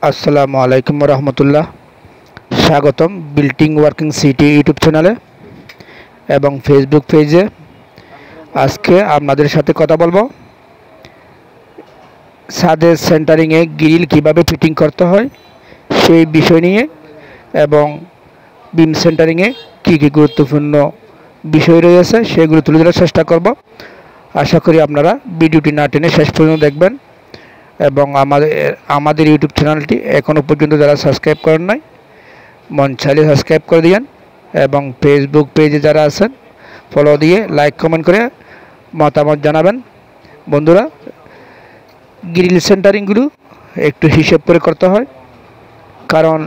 আসসালামু আলাইকুম রহমতুল্লাহ। স্বাগতম বিল্ডিং ওয়ার্কিং সিটি ইউটিউব চ্যানেলে এবং ফেসবুক পেজে। আজকে আপনাদের সাথে কথা বলবো ছাদের সেন্টারিংয়ে গ্রিল কিভাবে ফিটিং করতে হয় সেই বিষয় নিয়ে, এবং বিম সেন্টারিংয়ে কী কী গুরুত্বপূর্ণ বিষয় রয়েছে সেগুলো তুলে ধরার চেষ্টা করব। আশা করি আপনারা ভিডিওটি না টেনে শেষ পর্যন্ত দেখবেন এবং আমাদের ইউটিউব চ্যানেলটি এখনও পর্যন্ত যারা সাবস্ক্রাইব করেন নাই মন চাইলে সাবস্ক্রাইব করে দিয়েন, এবং ফেসবুক পেজে যারা আছেন ফলো দিয়ে লাইক কমেন্ট করে মতামত জানাবেন। বন্ধুরা, গ্রিল সেন্টারিংগুলো একটু হিসেব করে করতে হয়, কারণ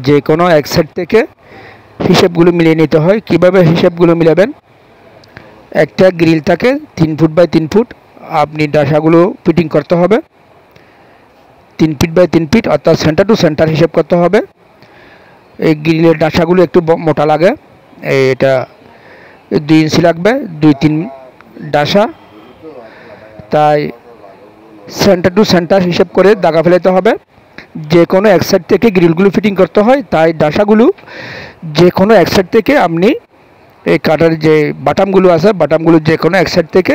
যে কোনো এক সাইড থেকে হিসেবগুলো মিলিয়ে নিতে হয়। কিভাবে হিসেবগুলো মিলাবেন? একটা গ্রিল থাকে 3 ফুট বাই 3 ফুট, আপনি ডাসাগুলো ফিটিং করতে হবে 3 ফিট বাই 3 ফিট, অর্থাৎ সেন্টার টু সেন্টার হিসেব করতে হবে। এই গ্রিলের ডাসাগুলো একটু মোটা লাগে, এটা 2 ইঞ্চি লাগবে, 2-3 ডাসা। তাই সেন্টার টু সেন্টার হিসেব করে দাগা ফেলাতে হবে। যে কোনো এক সাইড থেকে গ্রিলগুলো ফিটিং করতে হয়, তাই ডাসাগুলো যে কোনো এক সাইড থেকে আপনি এই কাটার যে বাটামগুলো আছে বাটামগুলো যে কোনো এক সাইড থেকে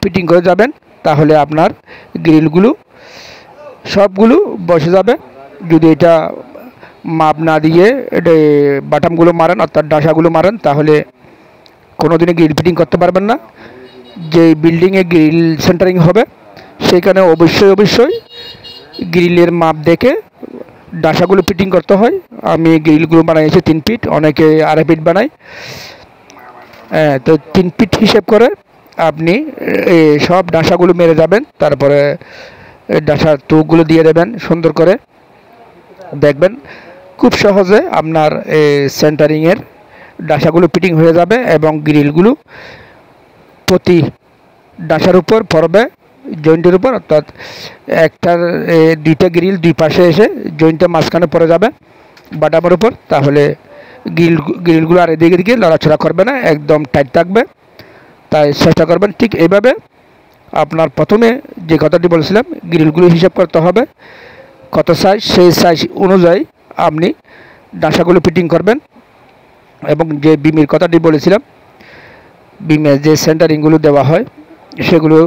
ফিটিং করে যাবেন, তাহলে আপনার গ্রিলগুলো সবগুলো বসে যাবে। যদি এটা মাপ না দিয়ে এটা বাটামগুলো মারেন অর্থাৎ ডাসাগুলো মারেন, তাহলে কোনো দিনে গ্রিল ফিটিং করতে পারবেন না। যে বিল্ডিংয়ে গ্রিল সেন্টারিং হবে সেখানে অবশ্যই গ্রিলের মাপ দেখে ডাসাগুলো ফিটিং করতে হয়। আমি গ্রিলগুলো বানাইছি 3 ফিট, অনেকে 2.5 ফিট বানায়। তো 3 ফিট হিসেব করে আপনি সব ডাসাগুলো মেরে যাবেন, তারপরে ডাসার তুকগুলো দিয়ে দেবেন সুন্দর করে। দেখবেন খুব সহজে আপনার সেন্টারিংয়ের ডাসাগুলো ফিটিং হয়ে যাবে, এবং গ্রিলগুলো প্রতি ডাসার উপর পড়বে জয়েন্টের উপর, অর্থাৎ একটার 2টা গ্রিল 2 পাশে এসে জয়েন্টের মাঝখানে পড়ে যাবে বাটামের উপর। তাহলে গ্রিলগুলো আর এদিকে দিকে লড়াচড়া করবে না, একদম টাইট থাকবে। তাই চেষ্টা করবেন ঠিক এইভাবে। আপনার প্রথমে যে কথাটি বলেছিলাম, গ্রিলগুলো হিসাব করতে হবে কত সাইজ, সেই সাইজ অনুযায়ী আপনি ডাসাগুলো ফিটিং করবেন। এবং যে বিমের কথাটি বলেছিলাম, বিমে যে সেন্টারিংগুলো দেওয়া হয় সেগুলো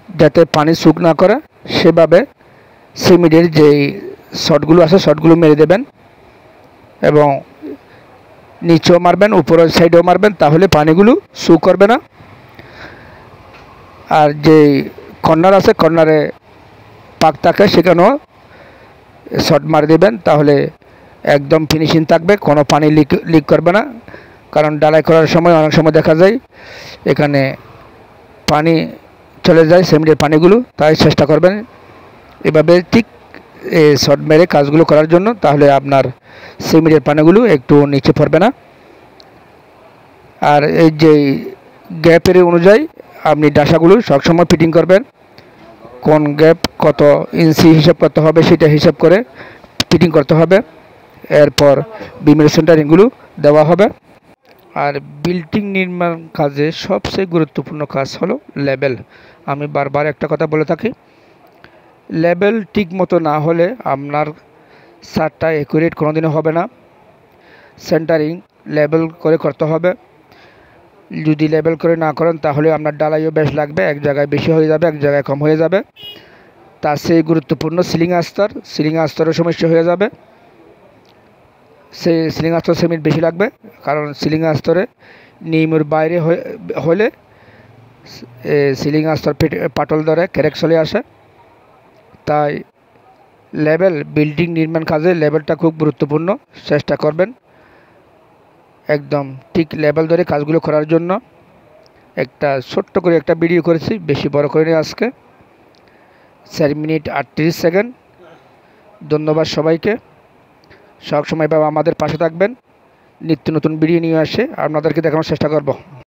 যাতে পানি সুক না করে সেভাবে সিমেন্টের যে শটগুলো আছে শটগুলো মেরে দেবেন, এবং নিচেও মারবেন উপরের সাইডেও মারবেন, তাহলে পানিগুলো সুক করবে না। আর যে কর্নার আছে কর্নারে পাক থাকে সেখানেও শট মারে দেবেন, তাহলে একদম ফিনিশিং থাকবে, কোনো পানি লিক করবে না। কারণ ডালাই করার সময় অনেক সময় দেখা যায় এখানে পানি চলে যায় সিমেন্টের পানিগুলো। তাই চেষ্টা করবেন এভাবে ঠিক শট মেরে কাজগুলো করার জন্য, তাহলে আপনার সিমেন্টের পানিগুলো একটু নিচে পড়বে না। আর এই যে গ্যাপের অনুযায়ী আপনি ডাসাগুলো সবসময় ফিটিং করবেন। কোন গ্যাপ কত ইঞ্চি হিসাব করতে হবে সেটা হিসাব করে ফিটিং করতে হবে। এরপর বিমের সেন্টারিংগুলো দেওয়া হবে। আর বিল্ডিং নির্মাণ কাজে সবচেয়ে গুরুত্বপূর্ণ কাজ হলো লেবেল। আমি বারবার একটা কথা বলে থাকি, লেবেল ঠিক মতো না হলে আপনার ছাদটা অ্যাকুরেট কোনোদিনও হবে না। সেন্টারিং লেবেল করে করতে হবে। যদি লেবেল করে না করেন তাহলে আপনার ডালাইও বেশ লাগবে, এক জায়গায় বেশি হয়ে যাবে, এক জায়গায় কম হয়ে যাবে। তার সেই গুরুত্বপূর্ণ সিলিং আস্তরের সমস্যা হয়ে যাবে। সেই সিলিং আস্তর সিমেন্ট বেশি লাগবে, কারণ সিলিং আস্তরে নিয়মের বাইরে হলে সিলিং আস্তর পাটল ধরে ক্র্যাক চলে আসে। তাই লেবেল বিল্ডিং নির্মাণ কাজে লেবেলটা খুব গুরুত্বপূর্ণ। চেষ্টা করবেন একদম ঠিক লেবেল ধরে কাজগুলো করার জন্য। একটা ছোট্ট করে একটা ভিডিও করেছি, বেশি বড় করিনি আজকে, 4 মিনিট 38 সেকেন্ড। ধন্যবাদ সবাইকে। সবসময় আমাদের পাশে থাকবেন, নিত্য নতুন ভিডিও নিয়ে আসে আপনাদেরকে দেখানোর চেষ্টা করব।